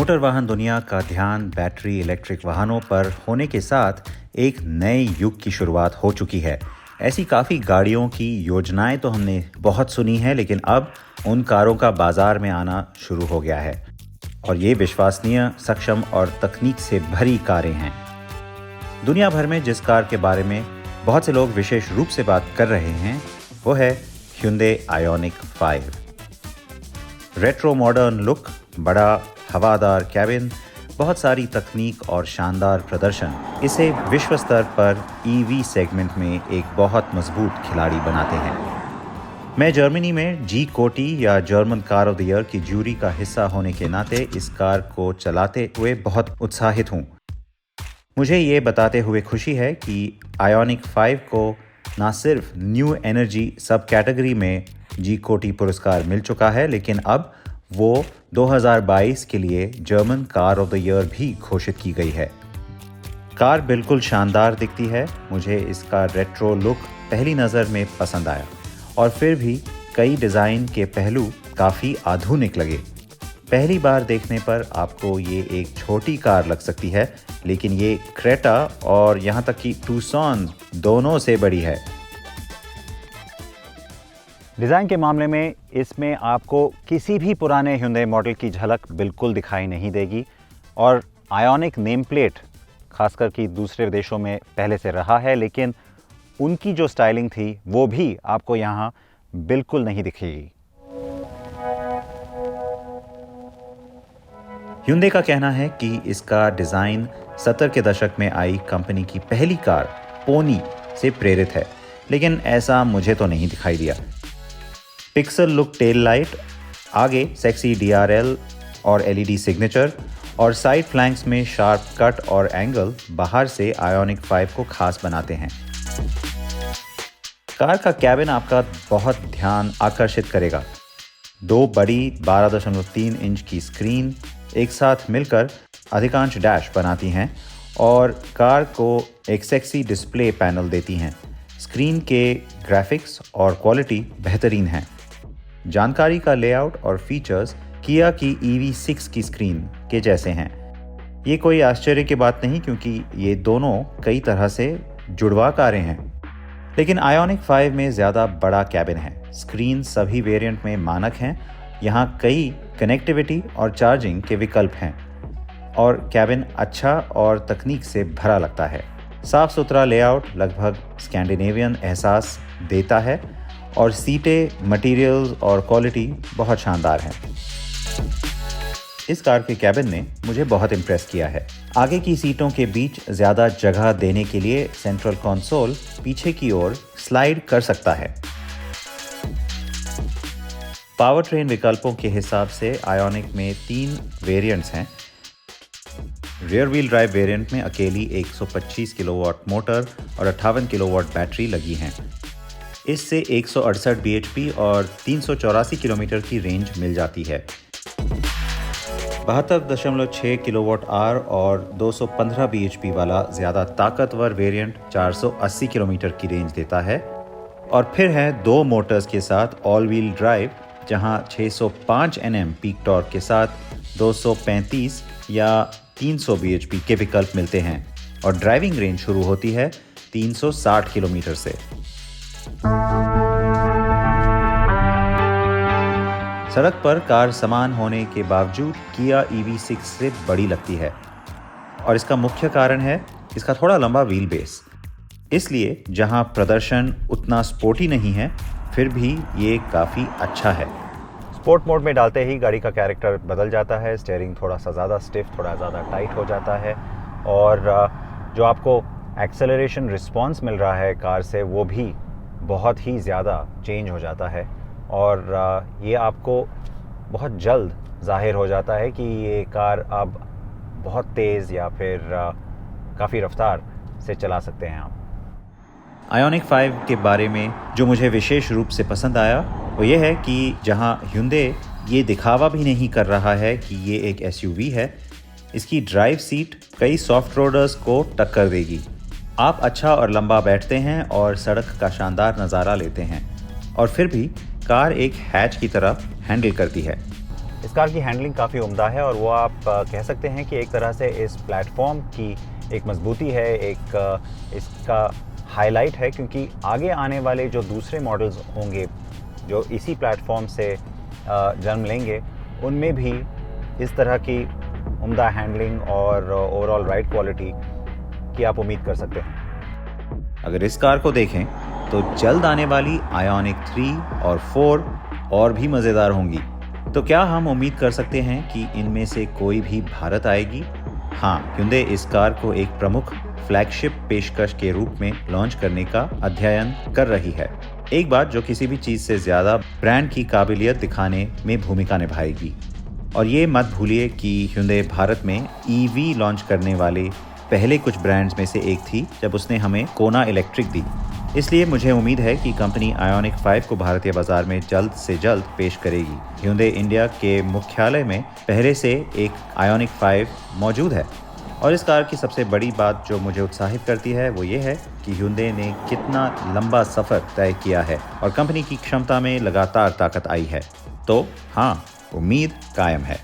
Motor वाहन दुनिया का ध्यान बैटरी इलेक्ट्रिक वाहनों पर होने के साथ एक नए युग की शुरुआत हो चुकी है। ऐसी काफ़ी गाड़ियों की योजनाएं तो हमने बहुत सुनी है, लेकिन अब उन कारों का बाजार में आना शुरू हो गया है और ये विश्वसनीय, सक्षम और तकनीक से भरी कारें हैं। दुनिया भर में जिस कार के बारे में बहुत से लोग विशेष रूप से बात कर रहे हैं वो है Hyundai Ioniq 5। Retro modern look, बड़ा हवादार कैबिन, बहुत सारी तकनीक और शानदार प्रदर्शन इसे विश्व स्तर पर ईवी सेगमेंट में एक बहुत मजबूत खिलाड़ी बनाते हैं। मैं जर्मनी में जी कोटी या German car of the year की जूरी का हिस्सा होने के नाते इस कार को चलाते हुए बहुत उत्साहित हूँ। मुझे ये बताते हुए खुशी है कि Ioniq 5 को ना सिर्फ न्यू एनर्जी सब कैटेगरी में जी कोटी पुरस्कार मिल चुका है, लेकिन अब वो 2022 के लिए German car of the year भी घोषित की गई है। कार बिल्कुल शानदार दिखती है। मुझे इसका रेट्रो लुक पहली नज़र में पसंद आया और फिर भी कई डिज़ाइन के पहलू काफ़ी आधुनिक लगे। पहली बार देखने पर आपको ये एक छोटी कार लग सकती है, लेकिन ये क्रेटा और यहाँ तक कि टूसॉन दोनों से बड़ी है। डिज़ाइन के मामले में इसमें आपको किसी भी पुराने Hyundai मॉडल की झलक बिल्कुल दिखाई नहीं देगी और Ioniq नेम प्लेट खासकर कि दूसरे देशों में पहले से रहा है, लेकिन उनकी जो स्टाइलिंग थी वो भी आपको यहाँ बिल्कुल नहीं दिखेगी। Hyundai का कहना है कि इसका डिज़ाइन 70 के दशक में आई कंपनी की पहली कार पोनी से प्रेरित है, लेकिन ऐसा मुझे तो नहीं दिखाई दिया। पिक्सल लुक टेल लाइट, आगे सेक्सी DRL और LED सिग्नेचर और साइड फ्लैंक्स में शार्प कट और एंगल बाहर से Ioniq 5 को खास बनाते हैं। कार का कैबिन आपका बहुत ध्यान आकर्षित करेगा। दो बड़ी 12.3 इंच की स्क्रीन एक साथ मिलकर अधिकांश डैश बनाती हैं और कार को एक सेक्सी डिस्प्ले पैनल देती हैं। स्क्रीन के ग्राफिक्स और क्वालिटी बेहतरीन हैं। जानकारी का लेआउट और फीचर्स किया की EV6 की स्क्रीन के जैसे हैं। ये कोई आश्चर्य की बात नहीं, क्योंकि ये दोनों कई तरह से जुड़वा कारें हैं, लेकिन Ioniq 5 में ज़्यादा बड़ा कैबिन है। स्क्रीन सभी वेरिएंट में मानक हैं। यहाँ कई कनेक्टिविटी और चार्जिंग के विकल्प हैं और कैबिन अच्छा और तकनीक से भरा लगता है। साफ सुथरा लेआउट लगभग स्कैंडिनेवियन एहसास देता है और सीटें, मटेरियल्स और क्वालिटी बहुत शानदार है। इस कार के कैबिन ने मुझे बहुत इम्प्रेस किया है। आगे की सीटों के बीच ज़्यादा जगह देने के लिए सेंट्रल कंसोल पीछे की ओर स्लाइड कर सकता है। पावर ट्रेन विकल्पों के हिसाब से Ioniq में 3 वेरिएंट्स हैं। रियर व्हील ड्राइव वेरिएंट में अकेली 125 किलोवाट मोटर और 58 किलोवाट बैटरी लगी हैं। इससे 168 bhp और 384 किलोमीटर की रेंज मिल जाती है। 72.6 किलोवाट आवर और 215 bhp वाला ज़्यादा ताकतवर वेरिएंट 480 किलोमीटर की रेंज देता है। और फिर है 2 मोटर्स के साथ ऑल व्हील ड्राइव, जहां 605 Nm पीक टॉर्क के साथ 235 या 300 bhp के विकल्प मिलते हैं और ड्राइविंग रेंज शुरू होती है 360 किलोमीटर से। सड़क पर कार समान होने के बावजूद Kia EV6 से बड़ी लगती है और इसका मुख्य कारण है इसका थोड़ा लंबा व्हील बेस। इसलिए जहां प्रदर्शन उतना स्पोर्टी नहीं है, फिर भी ये काफ़ी अच्छा है। स्पोर्ट मोड में डालते ही गाड़ी का कैरेक्टर बदल जाता है। स्टीयरिंग थोड़ा सा ज़्यादा स्टिफ, थोड़ा ज़्यादा टाइट हो जाता है और जो आपको एक्सेलरेशन रिस्पॉन्स मिल रहा है कार से, वो भी बहुत ही ज़्यादा चेंज हो जाता है और ये आपको बहुत जल्द ज़ाहिर हो जाता है कि ये कार अब बहुत तेज़ या फिर काफ़ी रफ्तार से चला सकते हैं आप। Ioniq 5 के बारे में जो मुझे विशेष रूप से पसंद आया वो ये है कि जहां Hyundai ये दिखावा भी नहीं कर रहा है कि ये एक SUV है, इसकी ड्राइव सीट कई सॉफ्ट रोडर्स को टक्कर देगी। आप अच्छा और लंबा बैठते हैं और सड़क का शानदार नज़ारा लेते हैं और फिर भी कार एक हैच की तरह हैंडल करती है। इस कार की हैंडलिंग काफ़ी उम्दा है और वो आप कह सकते हैं कि एक तरह से इस प्लेटफॉर्म की एक मजबूती है, इसका हाईलाइट है, क्योंकि आगे आने वाले जो दूसरे मॉडल्स होंगे जो इसी प्लेटफॉर्म से जन्म लेंगे, उनमें भी इस तरह की उम्दा हैंडलिंग और ओवरऑल राइड क्वालिटी की आप उम्मीद कर सकते हैं। अगर इस कार को देखें तो जल्द आने वाली आयोनिक 3 और 4 और भी मज़ेदार होंगी। तो क्या हम उम्मीद कर सकते हैं कि इनमें से कोई भी भारत आएगी? हाँ, Hyundai इस कार को एक प्रमुख फ्लैगशिप पेशकश के रूप में लॉन्च करने का अध्ययन कर रही है। एक बात जो किसी भी चीज़ से ज़्यादा ब्रांड की काबिलियत दिखाने में भूमिका निभाएगी। और ये मत भूलिए कि Hyundai भारत में EV लॉन्च करने वाले पहले कुछ ब्रांड्स में से एक थी जब उसने हमें कोना इलेक्ट्रिक दी। इसलिए मुझे उम्मीद है कि कंपनी आयोनिक 5 को भारतीय बाजार में जल्द से जल्द पेश करेगी। Hyundai इंडिया के मुख्यालय में पहले से एक आयोनिक 5 मौजूद है और इस कार की सबसे बड़ी बात जो मुझे उत्साहित करती है वो ये है कि Hyundai ने कितना लंबा सफ़र तय किया है और कंपनी की क्षमता में लगातार ताकत आई है। तो हाँ, उम्मीद कायम है।